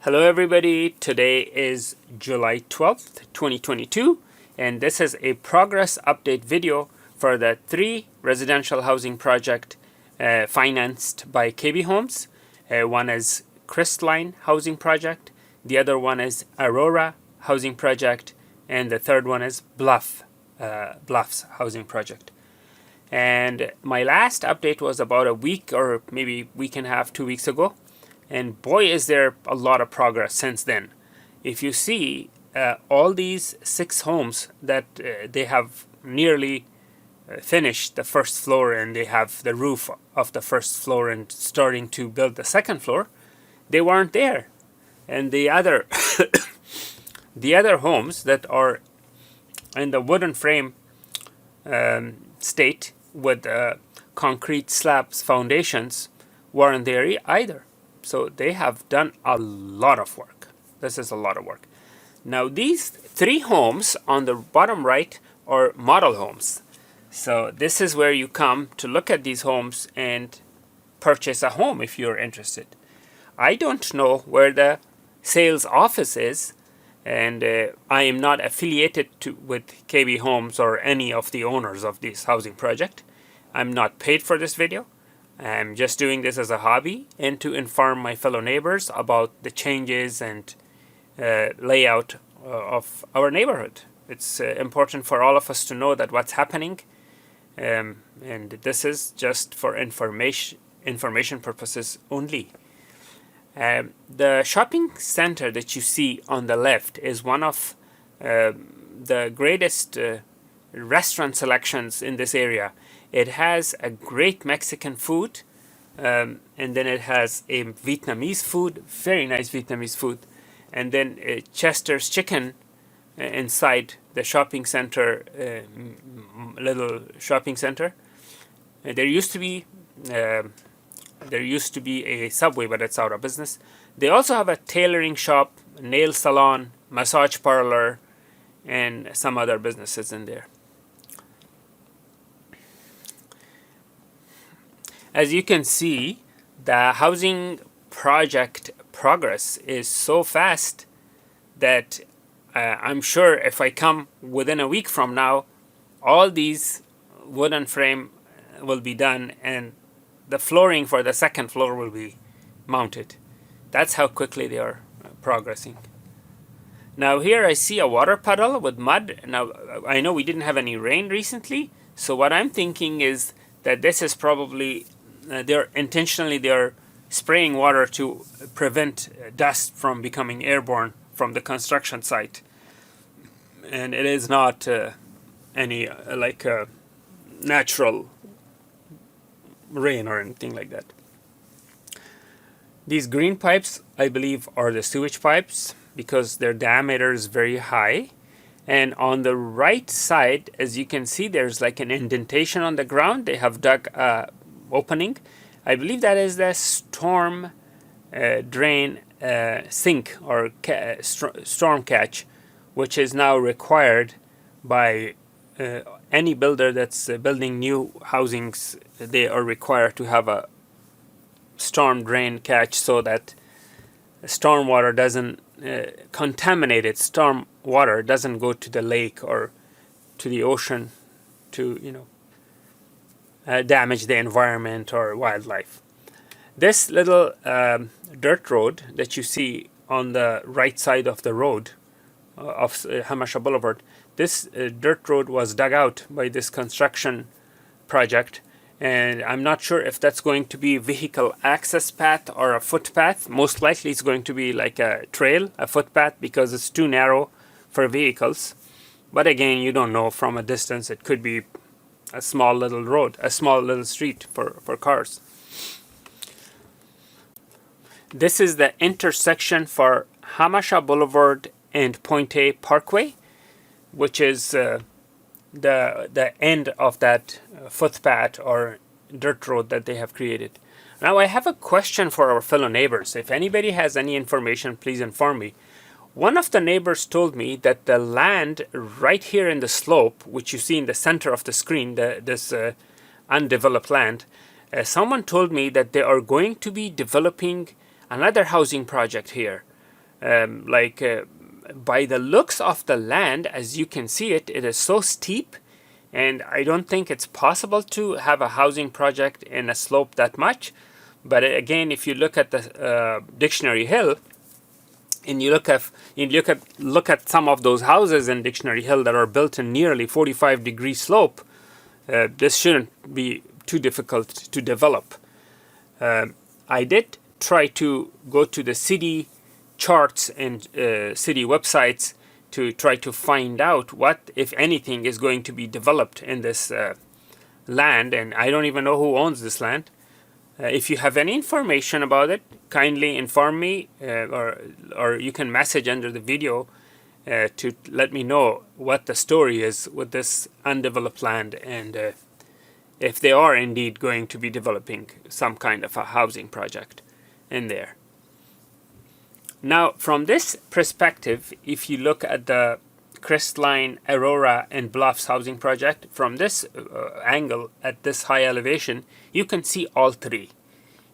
Hello everybody, today is July 12th, 2022 and this is a progress update video for the 3 residential housing project financed by KB Homes. One is Crestline housing project, the other one is Aurora housing project, and the third one is Bluffs housing project. And my last update was about a week or maybe week and a half, 2 weeks ago. And boy, is there a lot of progress since then. If you see all these 6 homes that they have nearly finished the first floor and they have the roof of the first floor and starting to build the second floor, they weren't there. And the other the other homes that are in the wooden frame state with concrete slabs foundations weren't there either. So they have done a lot of work. This is a lot of work. Now these 3 homes on the bottom right are model homes. So this is where you come to look at these homes and purchase a home if you're interested. I don't know where the sales office is, and I am not affiliated with KB Homes or any of the owners of this housing project. I'm not paid for this video. I'm just doing this as a hobby and to inform my fellow neighbors about the changes and layout of our neighborhood. It's important for all of us to know that what's happening, and this is just for information purposes only. The shopping center that you see on the left is one of the greatest restaurant selections in this area. It has a great Mexican food, and then it has a Vietnamese food, very nice Vietnamese food, and then Chester's chicken inside the shopping center, little shopping center. There used to be a Subway, but it's out of business. They also have a tailoring shop, nail salon, massage parlor, and some other businesses in there. As you can see, the housing project progress is so fast that I'm sure if I come within a week from now, all these wooden frame will be done and the flooring for the second floor will be mounted. That's how quickly they are progressing. Now here I see a water puddle with mud. Now I know we didn't have any rain recently, so what I'm thinking is that this is probably they're spraying water to prevent dust from becoming airborne from the construction site, and it is not any natural rain or anything like that. These green pipes, I believe, are the sewage pipes because their diameter is very high. And on the right side, as you can see, there's like an indentation on the ground. They have dug opening. I believe that is the storm drain sink or storm catch, which is now required by any builder that's building new housings. They are required to have a storm drain catch so that storm water doesn't contaminated storm water doesn't go to the lake or to the ocean to damage the environment or wildlife. This little dirt road that you see on the right side of the road of Hamasha Boulevard, this dirt road was dug out by this construction project, and I'm not sure if that's going to be vehicle access path or a footpath. Most likely it's going to be like a trail, a footpath, because it's too narrow for vehicles. But again, you don't know from a distance. It could be a small little road, a small little street for cars. This is the intersection for Hamasha Boulevard and Pointe Parkway, which is the end of that footpath or dirt road that they have created. Now I have a question for our fellow neighbors. If anybody has any information, please inform me. One of the neighbors told me that the land right here in the slope, which you see in the center of the screen, this undeveloped land, someone told me that they are going to be developing another housing project here. By the looks of the land, as you can see it, it is so steep, and I don't think it's possible to have a housing project in a slope that much. But again, if you look at the Dictionary Hill, and you look at some of those houses in Dictionary Hill that are built in nearly 45-degree slope, this shouldn't be too difficult to develop. I did try to go to the city charts and city websites to try to find out what, if anything, is going to be developed in this land, and I don't even know who owns this land. If you have any information about it, kindly inform me, or you can message under the video to let me know what the story is with this undeveloped land, and if they are indeed going to be developing some kind of a housing project in there. Now, from this perspective, if you look at the Crestline, Aurora, and Bluffs housing project, from this angle at this high elevation, you can see all three.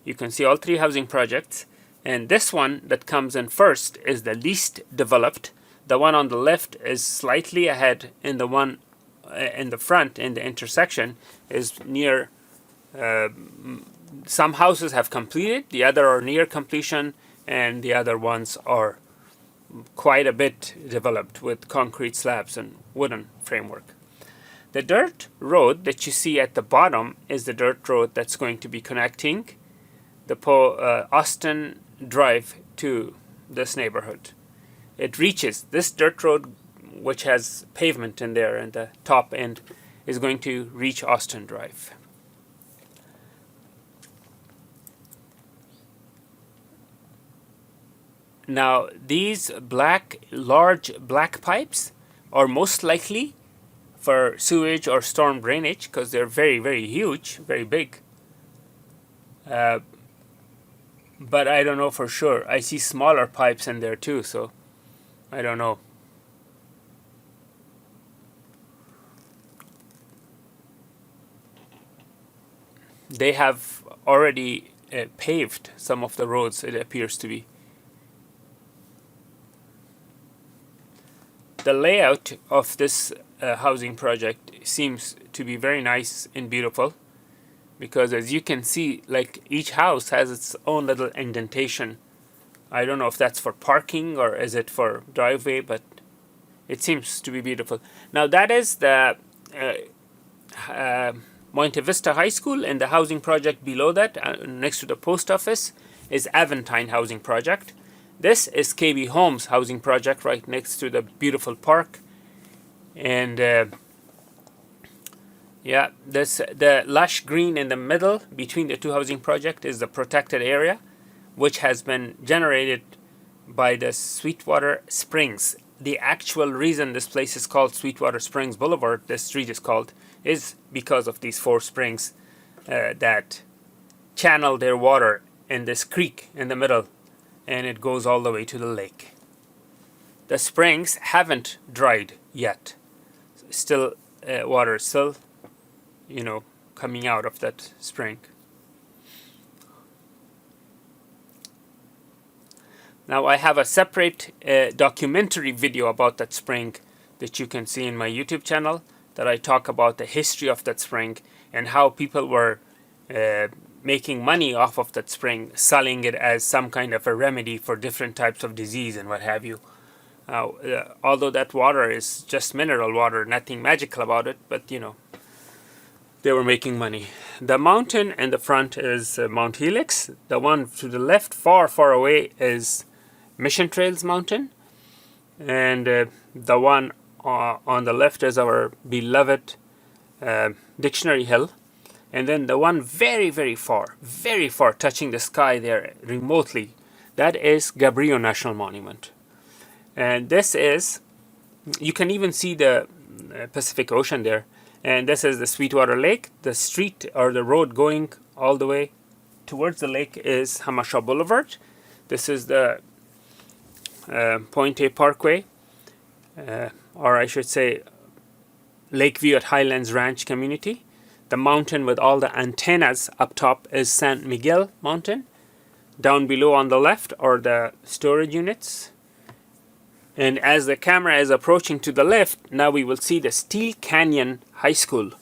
You can see all three housing projects, and this one that comes in first is the least developed. The one on the left is slightly ahead, and the one in the front, in the intersection, is near. Some houses have completed, the other are near completion, and the other ones are quite a bit developed with concrete slabs and wooden framework. The dirt road that you see at the bottom is the dirt road that's going to be connecting the Austin Drive to this neighborhood. It reaches this dirt road, which has pavement in there, and the top end is going to reach Austin Drive. Now, these large black pipes are most likely for sewage or storm drainage, because they're very, very huge, very big. But I don't know for sure. I see smaller pipes in there too, so I don't know. They have already paved some of the roads, it appears to be. The layout of this housing project seems to be very nice and beautiful, because as you can see, like, each house has its own little indentation. I don't know if that's for parking or is it for driveway, but it seems to be beautiful. Now, that is the Monte Vista High School, and the housing project below that, next to the post office, is Aventine Housing Project. This is KB Homes housing project right next to the beautiful park. And the lush green in the middle between the two housing projects is the protected area, which has been generated by the Sweetwater Springs. The actual reason this place is called Sweetwater Springs Boulevard, this street is called, is because of these 4 springs that channel their water in this creek in the middle, and it goes all the way to the lake. The springs haven't dried yet. Still, water is still, coming out of that spring. Now, I have a separate documentary video about that spring that you can see in my YouTube channel, that I talk about the history of that spring and how people were making money off of that spring, selling it as some kind of a remedy for different types of disease and what have you. Although that water is just mineral water, nothing magical about it, but they were making money. The mountain in the front is Mount Helix. The one to the left, far, far away, is Mission Trails Mountain. And the one on the left is our beloved Dictionary Hill. And then the one very, very far, touching the sky there remotely, that is Gabriel National Monument. And this is, you can even see the Pacific Ocean there. And this is the Sweetwater Lake. The street or the road going all the way towards the lake is Hamashaw Boulevard. This is the Pointe Parkway, or I should say Lakeview at Highlands Ranch community. The mountain with all the antennas up top is San Miguel Mountain. Down below on the left are the storage units And as the camera is approaching to the left, now we will see the Steel Canyon High School.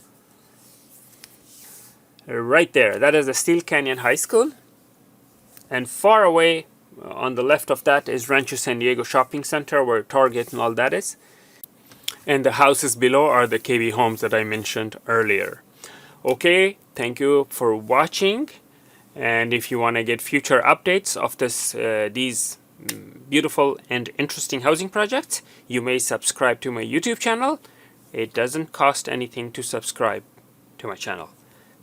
Right there, that is the Steel Canyon High School. And far away on the left of that is Rancho San Diego Shopping Center, where Target and all that is. And the houses below are the KB homes that I mentioned earlier. Okay, thank you for watching. And if you want to get future updates of these beautiful and interesting housing projects, you may subscribe to my YouTube channel. It doesn't cost anything to subscribe to my channel.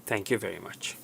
Thank you very much.